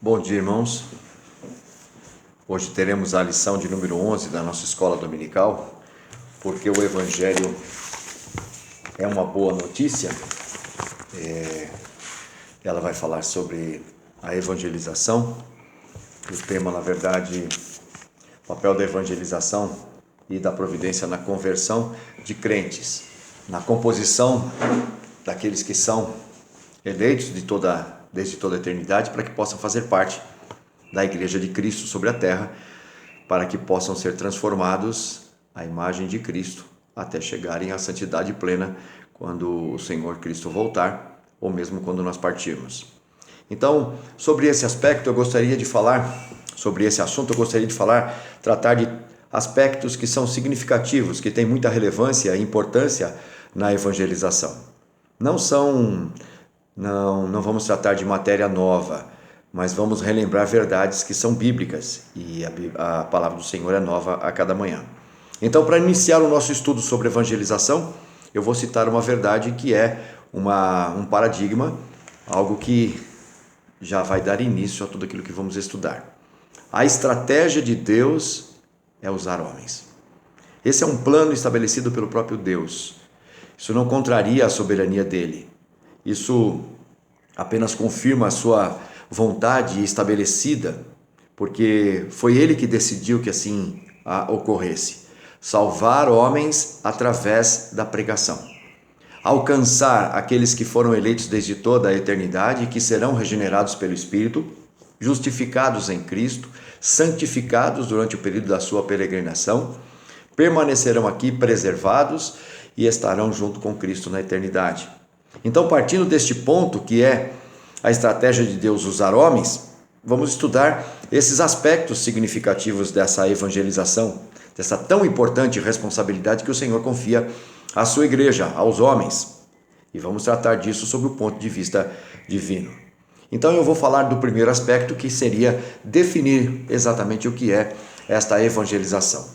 Bom dia, irmãos. Hoje teremos a lição de número 11 da nossa escola dominical, porque o Evangelho é uma boa notícia. Ela vai falar sobre a evangelização. O tema, na verdade, o papel da evangelização e da providência na conversão de crentes, na composição daqueles que são eleitos desde toda a eternidade, para que possam fazer parte da Igreja de Cristo sobre a terra, para que possam ser transformados à imagem de Cristo, até chegarem à santidade plena, quando o Senhor Cristo voltar, ou mesmo quando nós partirmos. Então, sobre esse aspecto eu gostaria de falar, tratar de aspectos que são significativos, que têm muita relevância e importância na evangelização. Não vamos tratar de matéria nova, mas vamos relembrar verdades que são bíblicas, e a palavra do Senhor é nova a cada manhã. Então, para iniciar o nosso estudo sobre evangelização, eu vou citar uma verdade que é um paradigma, algo que já vai dar início a tudo aquilo que vamos estudar. A estratégia de Deus é usar homens. Esse é um plano estabelecido pelo próprio Deus. Isso não contraria a soberania dele. Isso apenas confirma a sua vontade estabelecida, porque foi ele que decidiu que assim ocorresse. Salvar homens através da pregação. Alcançar aqueles que foram eleitos desde toda a eternidade e que serão regenerados pelo Espírito, justificados em Cristo, santificados durante o período da sua peregrinação, permanecerão aqui preservados e estarão junto com Cristo na eternidade. Então, partindo deste ponto, que é a estratégia de Deus usar homens, vamos estudar esses aspectos significativos dessa evangelização, dessa tão importante responsabilidade que o Senhor confia à sua igreja, aos homens. E vamos tratar disso sob o ponto de vista divino. Então eu vou falar do primeiro aspecto, que seria definir exatamente o que é esta evangelização.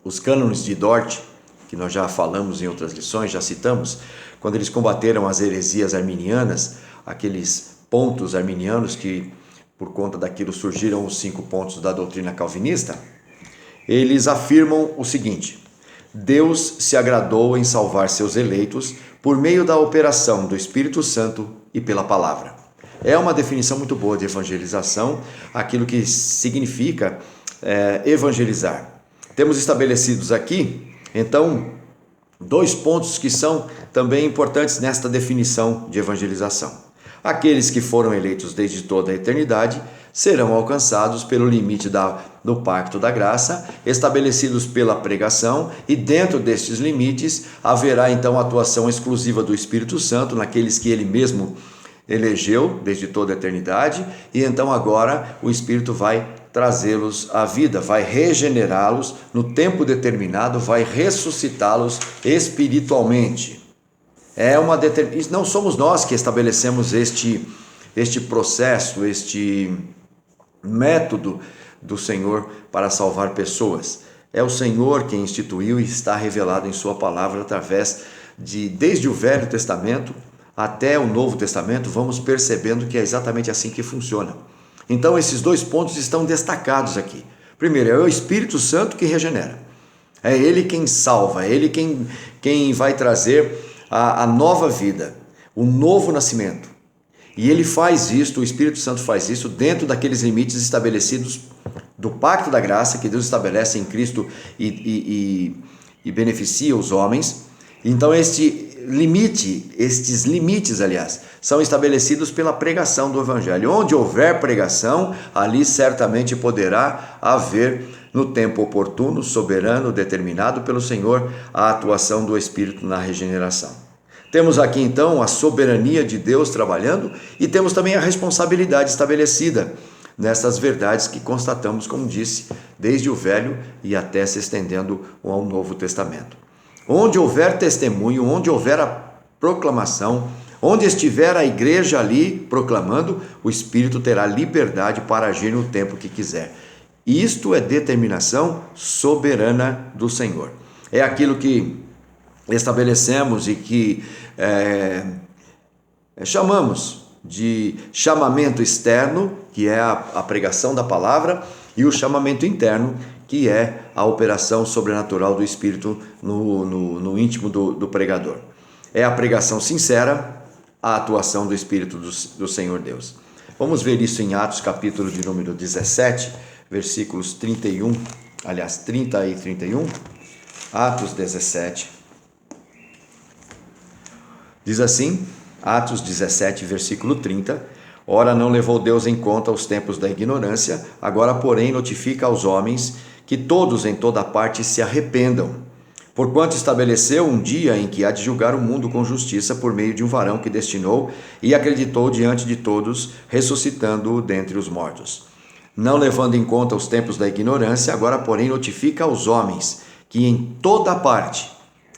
Os cânones de Dort, que nós já falamos em outras lições, já citamos, quando eles combateram as heresias arminianas, aqueles pontos arminianos que, por conta daquilo, surgiram os 5 pontos da doutrina calvinista, eles afirmam o seguinte: Deus se agradou em salvar seus eleitos por meio da operação do Espírito Santo e pela palavra. É uma definição muito boa de evangelização, aquilo que significa evangelizar. Temos estabelecidos aqui, então, 2 pontos que são também importantes nesta definição de evangelização. Aqueles que foram eleitos desde toda a eternidade serão alcançados pelo limite do pacto da graça, estabelecidos pela pregação, e dentro destes limites haverá então a atuação exclusiva do Espírito Santo naqueles que ele mesmo elegeu desde toda a eternidade, e então agora o Espírito vai trazê-los à vida, vai regenerá-los no tempo determinado, vai ressuscitá-los espiritualmente. Não somos nós que estabelecemos este processo, este método do Senhor para salvar pessoas. É o Senhor quem instituiu e está revelado em sua palavra através desde o Velho Testamento até o Novo Testamento, vamos percebendo que é exatamente assim que funciona. Então esses 2 pontos estão destacados aqui. Primeiro, é o Espírito Santo que regenera. É Ele quem salva, é Ele quem vai trazer a nova vida, o novo nascimento. E Ele faz isso, o Espírito Santo faz isso dentro daqueles limites estabelecidos do pacto da graça que Deus estabelece em Cristo e beneficia os homens. Então estes limites, são estabelecidos pela pregação do Evangelho. Onde houver pregação, ali certamente poderá haver, no tempo oportuno, soberano, determinado pelo Senhor, a atuação do Espírito na regeneração. Temos aqui então a soberania de Deus trabalhando, e temos também a responsabilidade estabelecida nessas verdades que constatamos, como disse, desde o Velho e até se estendendo ao Novo Testamento. Onde houver testemunho, onde houver a proclamação, onde estiver a igreja ali proclamando, o Espírito terá liberdade para agir no tempo que quiser. Isto é determinação soberana do Senhor. É aquilo que estabelecemos e que chamamos de chamamento externo, que é a pregação da palavra, e o chamamento interno, que é a operação sobrenatural do Espírito no íntimo do pregador. É a pregação sincera, a atuação do Espírito do Senhor Deus. Vamos ver isso em Atos, capítulo de número 17, versículos 30 e 31. Atos 17. Diz assim, Atos 17, versículo 30. Ora, não levou Deus em conta os tempos da ignorância, agora, porém, notifica aos homens que todos em toda parte se arrependam, porquanto estabeleceu um dia em que há de julgar o mundo com justiça por meio de um varão que destinou e acreditou diante de todos, ressuscitando-o dentre os mortos. Não levando em conta os tempos da ignorância, agora, porém, notifica aos homens que em toda parte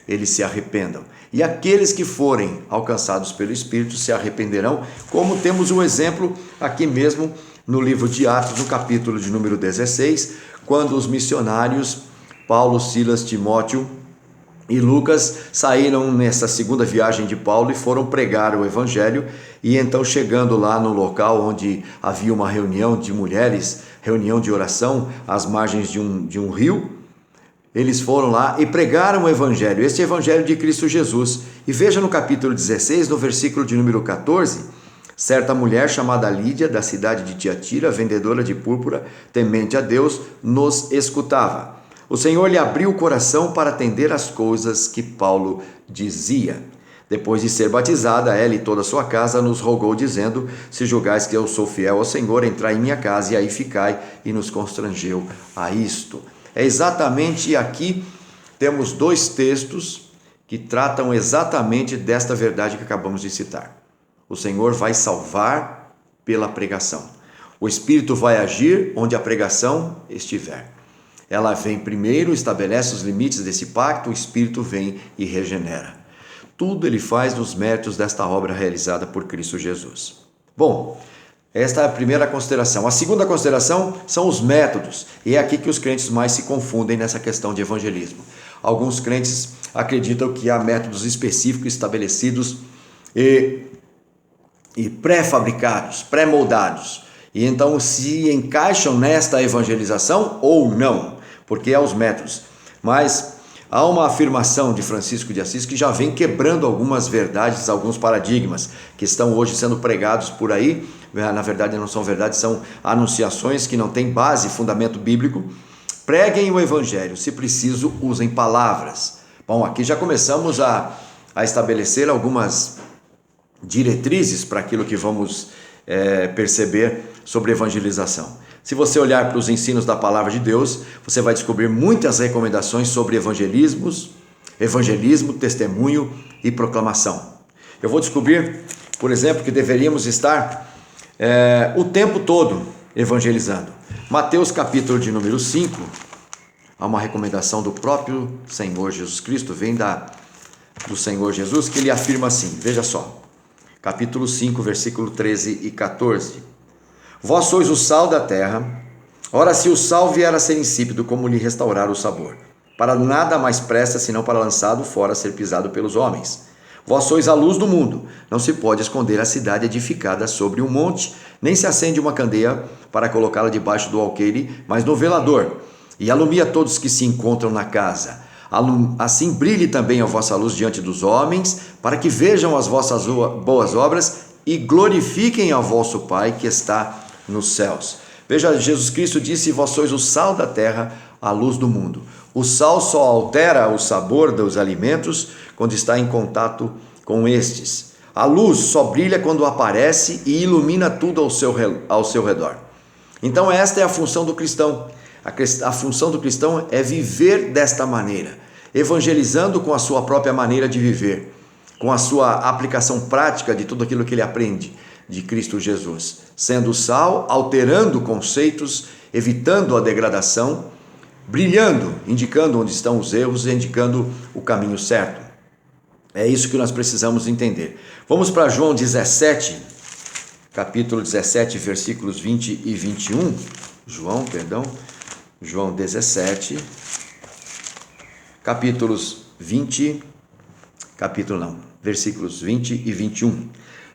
eles se arrependam. E aqueles que forem alcançados pelo Espírito se arrependerão, como temos um exemplo aqui mesmo no livro de Atos, no capítulo de número 16, quando os missionários Paulo, Silas, Timóteo e Lucas saíram nessa segunda viagem de Paulo e foram pregar o evangelho, e então chegando lá no local onde havia uma reunião de mulheres, reunião de oração às margens de um rio, eles foram lá e pregaram o evangelho, este evangelho de Cristo Jesus. E veja no capítulo 16, no versículo de número 14, certa mulher chamada Lídia, da cidade de Tiatira, vendedora de púrpura, temente a Deus, nos escutava. O Senhor lhe abriu o coração para atender às coisas que Paulo dizia. Depois de ser batizada, ela e toda a sua casa nos rogou, dizendo: se julgais que eu sou fiel ao Senhor, entrai em minha casa e aí ficai, e nos constrangeu a isto. É exatamente aqui, temos dois textos que tratam exatamente desta verdade que acabamos de citar. O Senhor vai salvar pela pregação. O Espírito vai agir onde a pregação estiver. Ela vem primeiro, estabelece os limites desse pacto, o Espírito vem e regenera. Tudo ele faz nos méritos desta obra realizada por Cristo Jesus. Bom, esta é a primeira consideração. A segunda consideração são os métodos. E é aqui que os crentes mais se confundem nessa questão de evangelismo. Alguns crentes acreditam que há métodos específicos estabelecidos e pré-fabricados, pré-moldados. E então se encaixam nesta evangelização ou não, porque há os métodos. Mas há uma afirmação de Francisco de Assis que já vem quebrando algumas verdades, alguns paradigmas que estão hoje sendo pregados por aí. Na verdade não são verdades, são anunciações que não têm base, fundamento bíblico. Preguem o evangelho, se preciso usem palavras. Bom, aqui já começamos a estabelecer algumas diretrizes para aquilo que vamos perceber sobre evangelização. Se você olhar para os ensinos da palavra de Deus, você vai descobrir muitas recomendações sobre evangelismo, testemunho e proclamação. Eu vou descobrir, por exemplo, que deveríamos estar o tempo todo evangelizando. Mateus capítulo de número 5, há uma recomendação do próprio Senhor Jesus Cristo, vem do Senhor Jesus, que ele afirma assim, veja só, capítulo 5, versículo 13 e 14. Vós sois o sal da terra, ora se o sal vier a ser insípido, como lhe restaurar o sabor? Para nada mais presta, senão para lançado fora, ser pisado pelos homens. Vós sois a luz do mundo, não se pode esconder a cidade edificada sobre um monte, nem se acende uma candeia para colocá-la debaixo do alqueire, mas no velador, e alumia todos que se encontram na casa. Assim brilhe também a vossa luz diante dos homens, para que vejam as vossas boas obras e glorifiquem ao vosso Pai que está nos céus. Veja, Jesus Cristo disse: vós sois o sal da terra, a luz do mundo. O sal só altera o sabor dos alimentos quando está em contato com estes. A luz só brilha quando aparece e ilumina tudo ao seu redor. Então esta é a função do cristão. A função do cristão é viver desta maneira, evangelizando com a sua própria maneira de viver, com a sua aplicação prática de tudo aquilo que ele aprende de Cristo Jesus, sendo sal, alterando conceitos, evitando a degradação, brilhando, indicando onde estão os erros e indicando o caminho certo. É isso que nós precisamos entender. Vamos para João 17, capítulo 17, versículos 20 e 21. João 17, versículos 20 e 21.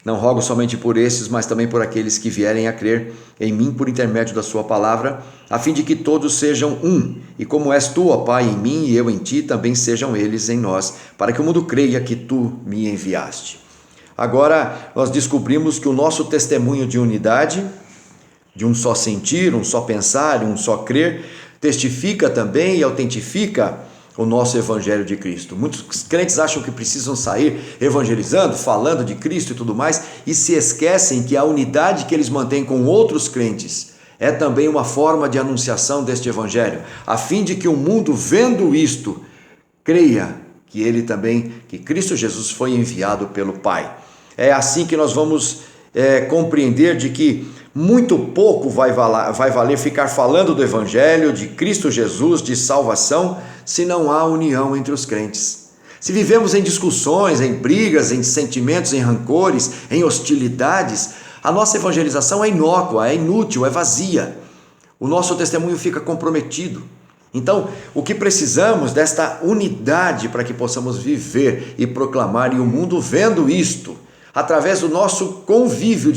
Não rogo somente por esses, mas também por aqueles que vierem a crer em mim por intermédio da sua palavra, a fim de que todos sejam um, e como és tu, ó Pai, em mim e eu em ti, também sejam eles em nós, para que o mundo creia que tu me enviaste. Agora nós descobrimos que o nosso testemunho de unidade, de um só sentir, um só pensar, um só crer, testifica também e autentifica o nosso Evangelho de Cristo. Muitos crentes acham que precisam sair evangelizando, falando de Cristo e tudo mais, e se esquecem que a unidade que eles mantêm com outros crentes é também uma forma de anunciação deste Evangelho, a fim de que o mundo, vendo isto, creia que ele também, que Cristo Jesus foi enviado pelo Pai. É assim que nós vamos compreender de que muito pouco vai valer ficar falando do Evangelho, de Cristo Jesus, de salvação, se não há união entre os crentes. Se vivemos em discussões, em brigas, em sentimentos, em rancores, em hostilidades, a nossa evangelização é inócua, é inútil, é vazia. O nosso testemunho fica comprometido. Então, o que precisamos desta unidade para que possamos viver e proclamar, e o mundo vendo isto, através do nosso convívio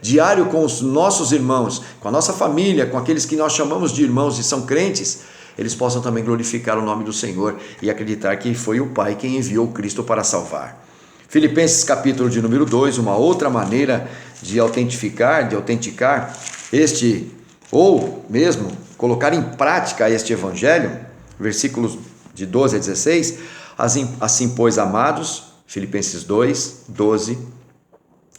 diário com os nossos irmãos, com a nossa família, com aqueles que nós chamamos de irmãos e são crentes, eles possam também glorificar o nome do Senhor e acreditar que foi o Pai quem enviou Cristo para salvar. Filipenses capítulo de número 2, uma outra maneira de autenticar este, ou mesmo colocar em prática este evangelho, versículos de 12 a 16, assim pois, amados, Filipenses 2, 12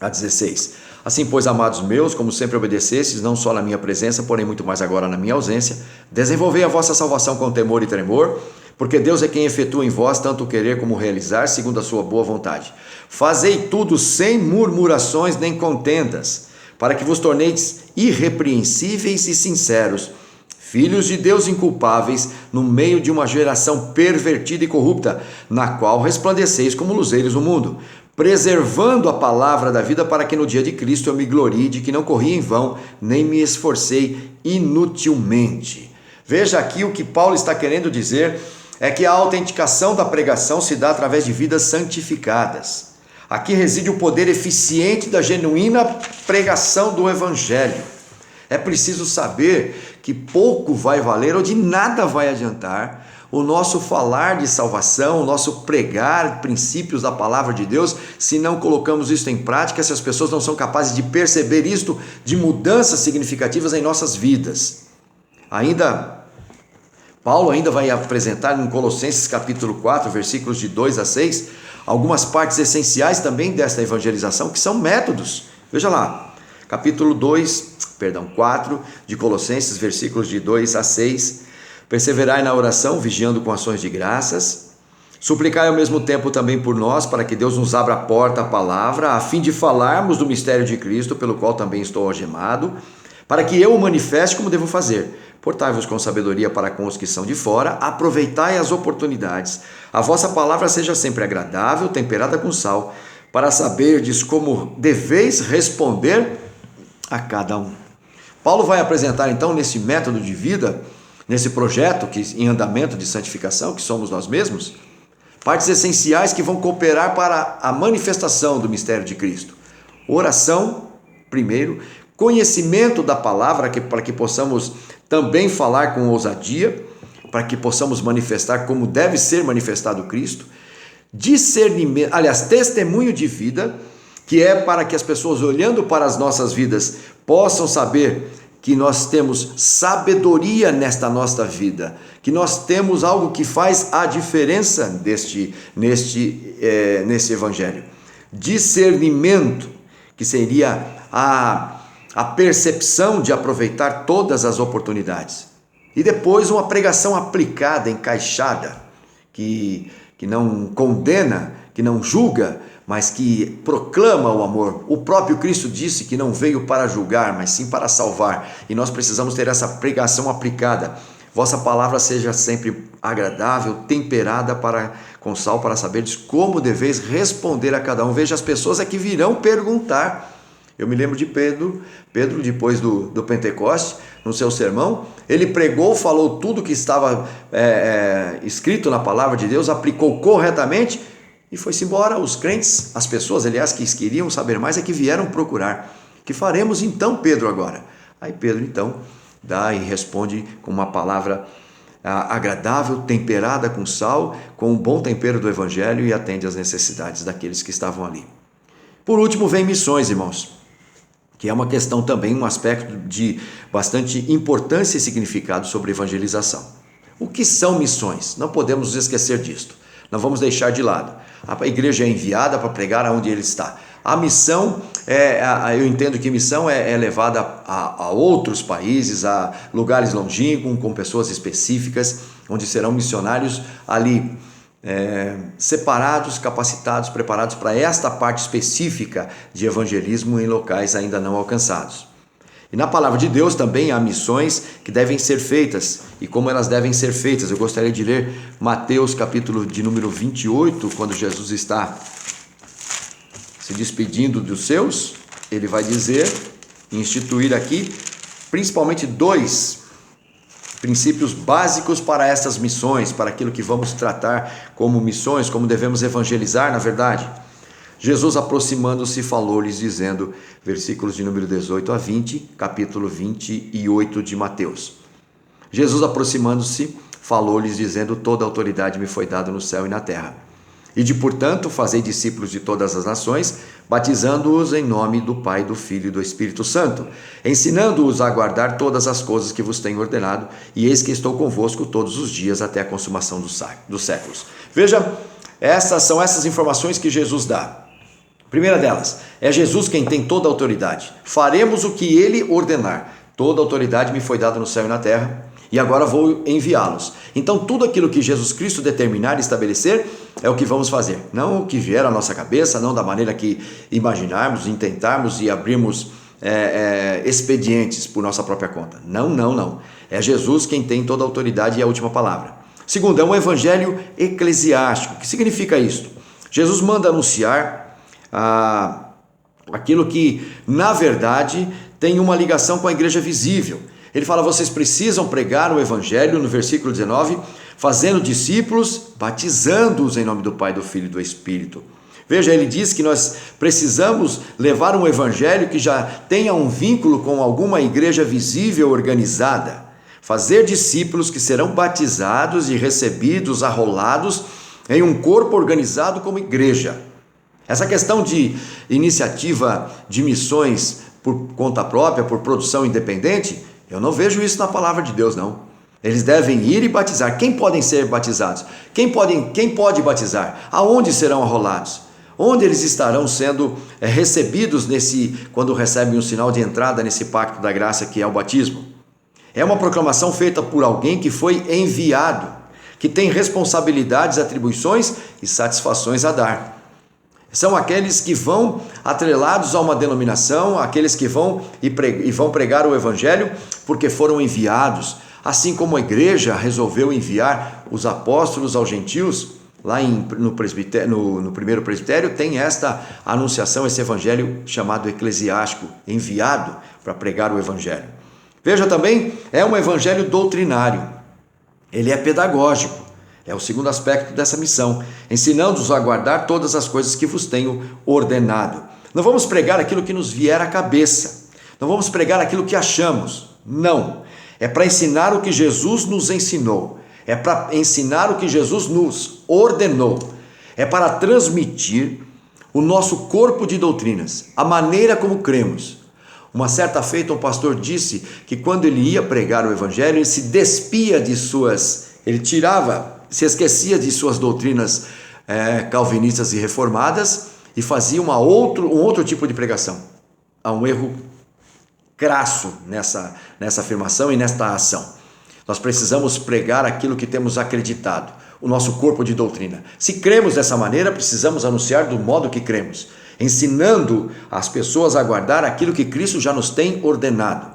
a 16. Assim, pois, amados meus, como sempre obedecestes, não só na minha presença, porém muito mais agora na minha ausência, desenvolvei a vossa salvação com temor e tremor, porque Deus é quem efetua em vós tanto o querer como o realizar, segundo a sua boa vontade. Fazei tudo sem murmurações nem contendas, para que vos torneis irrepreensíveis e sinceros, filhos de Deus inculpáveis, no meio de uma geração pervertida e corrupta, na qual resplandeceis como luzeiros no mundo, preservando a palavra da vida, para que no dia de Cristo eu me glorie de que não corri em vão, nem me esforcei inutilmente. Veja aqui o que Paulo está querendo dizer, é que a autenticação da pregação se dá através de vidas santificadas. Aqui reside o poder eficiente da genuína pregação do Evangelho. É preciso saber que pouco vai valer ou de nada vai adiantar o nosso falar de salvação, o nosso pregar princípios da palavra de Deus, se não colocamos isso em prática, se as pessoas não são capazes de perceber isto, de mudanças significativas em nossas vidas. Paulo ainda vai apresentar em Colossenses capítulo 4, versículos de 2 a 6, algumas partes essenciais também desta evangelização, que são métodos. Veja lá, capítulo 4 de Colossenses, versículos de 2 a 6. Perseverai na oração, vigiando com ações de graças. Suplicai ao mesmo tempo também por nós, para que Deus nos abra a porta à palavra, a fim de falarmos do mistério de Cristo, pelo qual também estou algemado, para que eu o manifeste como devo fazer. Portai-vos com sabedoria para com os que são de fora, aproveitai as oportunidades. A vossa palavra seja sempre agradável, temperada com sal, para saberdes como deveis responder a cada um. Paulo vai apresentar então nesse método de vida, nesse projeto em andamento de santificação, que somos nós mesmos, partes essenciais que vão cooperar para a manifestação do mistério de Cristo. Oração, primeiro, conhecimento da palavra, para que possamos também falar com ousadia, para que possamos manifestar como deve ser manifestado Cristo. Discernimento, testemunho de vida, que é para que as pessoas, olhando para as nossas vidas, possam saber que nós temos sabedoria nesta nossa vida, que nós temos algo que faz a diferença nesse evangelho. Discernimento, que seria a percepção de aproveitar todas as oportunidades. E depois uma pregação aplicada, encaixada, que não condena, que não julga, mas que proclama o amor. O próprio Cristo disse que não veio para julgar, mas sim para salvar. E nós precisamos ter essa pregação aplicada. Vossa palavra seja sempre agradável, temperada com sal, para saberdes como deveis responder a cada um. Veja, as pessoas é que virão perguntar. Eu me lembro de Pedro depois do Pentecoste, no seu sermão, ele pregou, falou tudo que estava escrito na palavra de Deus, aplicou corretamente, E foi-se embora. Os crentes, as pessoas, aliás, que queriam saber mais, é que vieram procurar. Que faremos então, Pedro, agora? Aí Pedro, então, dá e responde com uma palavra agradável, temperada com sal, com um bom tempero do Evangelho, e atende às necessidades daqueles que estavam ali. Por último, vem missões, irmãos, que é uma questão também, um aspecto de bastante importância e significado sobre evangelização. O que são missões? Não podemos nos esquecer disto. Não vamos deixar de lado. A igreja é enviada para pregar aonde ele está. A missão, eu entendo que missão é levada a outros países, a lugares longínquos, com pessoas específicas, onde serão missionários ali separados, capacitados, preparados para esta parte específica de evangelismo em locais ainda não alcançados. E na palavra de Deus também há missões que devem ser feitas, e como elas devem ser feitas. Eu gostaria de ler Mateus capítulo de número 28, quando Jesus está se despedindo dos seus. Ele vai dizer, instituir aqui, principalmente 2 princípios básicos para essas missões, para aquilo que vamos tratar como missões, como devemos evangelizar, na verdade. Jesus, aproximando-se, falou-lhes, dizendo, versículos de número 18 a 20, capítulo 28 de Mateus. Jesus, aproximando-se, falou-lhes, dizendo, toda a autoridade me foi dada no céu e na terra. E portanto, fazei discípulos de todas as nações, batizando-os em nome do Pai, do Filho e do Espírito Santo, ensinando-os a guardar todas as coisas que vos tenho ordenado, e eis que estou convosco todos os dias até a consumação dos séculos. Veja, são essas informações que Jesus dá. Primeira delas, é Jesus quem tem toda a autoridade. Faremos o que ele ordenar. Toda a autoridade me foi dada no céu e na terra, e agora vou enviá-los. Então, tudo aquilo que Jesus Cristo determinar e estabelecer é o que vamos fazer. Não o que vier à nossa cabeça, não da maneira que imaginarmos, intentarmos e abrirmos expedientes por nossa própria conta. Não. É Jesus quem tem toda a autoridade e a última palavra. Segundo, é um evangelho eclesiástico. O que significa isto? Jesus manda anunciar aquilo que, na verdade, tem uma ligação com a igreja visível. Ele fala, vocês precisam pregar o evangelho, no versículo 19, fazendo discípulos, batizando-os em nome do Pai, do Filho e do Espírito. Veja, ele diz que nós precisamos levar um evangelho que já tenha um vínculo com alguma igreja visível organizada. Fazer discípulos que serão batizados e recebidos, arrolados em um corpo organizado como igreja. Essa questão de iniciativa de missões por conta própria, por produção independente, eu não vejo isso na palavra de Deus, não. Eles devem ir e batizar. Quem podem ser batizados? Quem pode batizar? Aonde serão arrolados? Onde eles estarão sendo recebidos quando recebem um sinal de entrada nesse pacto da graça que é o batismo? É uma proclamação feita por alguém que foi enviado, que tem responsabilidades, atribuições e satisfações a dar. São aqueles que vão atrelados a uma denominação, aqueles que vão pregar o evangelho porque foram enviados. Assim como a igreja resolveu enviar os apóstolos aos gentios, lá no primeiro presbitério tem esta anunciação, esse evangelho chamado eclesiástico, enviado para pregar o evangelho. Veja também, é um evangelho doutrinário, ele é pedagógico. É o segundo aspecto dessa missão, ensinando-os a guardar todas as coisas que vos tenho ordenado. Não vamos pregar aquilo que nos vier à cabeça, não vamos pregar aquilo que achamos, não. É para ensinar o que Jesus nos ensinou, é para ensinar o que Jesus nos ordenou, é para transmitir o nosso corpo de doutrinas, a maneira como cremos. Uma certa feita, um pastor disse que quando ele ia pregar o evangelho, ele se despia de se esquecia de suas doutrinas calvinistas e reformadas e fazia um outro tipo de pregação. Há um erro crasso nessa afirmação e nesta ação. Nós precisamos pregar aquilo que temos acreditado, o nosso corpo de doutrina. Se cremos dessa maneira, precisamos anunciar do modo que cremos, ensinando as pessoas a guardar aquilo que Cristo já nos tem ordenado.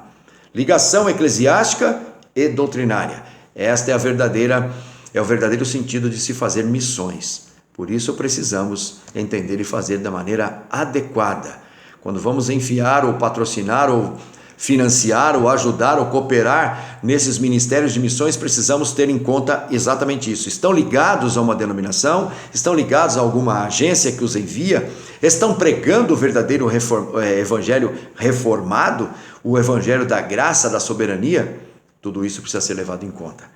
Ligação eclesiástica e doutrinária. Esta é o verdadeiro sentido de se fazer missões. Por isso precisamos entender e fazer da maneira adequada. Quando vamos enviar ou patrocinar ou financiar ou ajudar ou cooperar nesses ministérios de missões, precisamos ter em conta exatamente isso. Estão ligados a uma denominação? Estão ligados a alguma agência que os envia? Estão pregando o verdadeiro evangelho reformado? O evangelho da graça, da soberania? Tudo isso precisa ser levado em conta.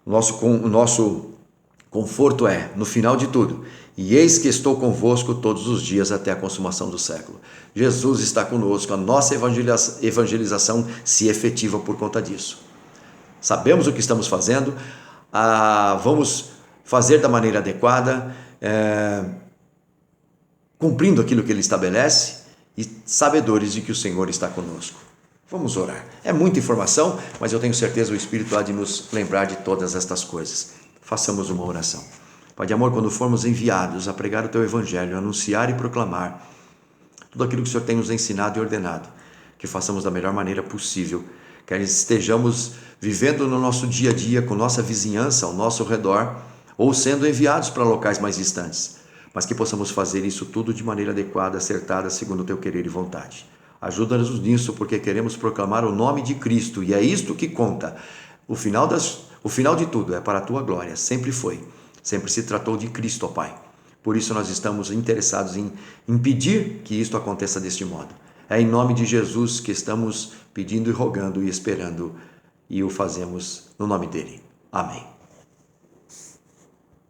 O nosso conforto é, no final de tudo, e eis que estou convosco todos os dias até a consumação do século. Jesus está conosco, a nossa evangelização se efetiva por conta disso. Sabemos o que estamos fazendo, vamos fazer da maneira adequada, cumprindo aquilo que Ele estabelece e sabedores de que o Senhor está conosco. Vamos orar. É muita informação, mas eu tenho certeza o Espírito há de nos lembrar de todas estas coisas. Façamos uma oração. Pai de amor, quando formos enviados a pregar o Teu Evangelho, a anunciar e proclamar tudo aquilo que o Senhor tem nos ensinado e ordenado, que façamos da melhor maneira possível, que estejamos vivendo no nosso dia a dia, com nossa vizinhança ao nosso redor, ou sendo enviados para locais mais distantes, mas que possamos fazer isso tudo de maneira adequada, acertada, segundo o Teu querer e vontade. Ajuda-nos nisso, porque queremos proclamar o nome de Cristo, e é isto que conta. O final de tudo é para a Tua glória, sempre foi. Sempre se tratou de Cristo, ó Pai. Por isso nós estamos interessados em impedir que isto aconteça deste modo. É em nome de Jesus que estamos pedindo e rogando e esperando, e o fazemos no nome dele. Amém.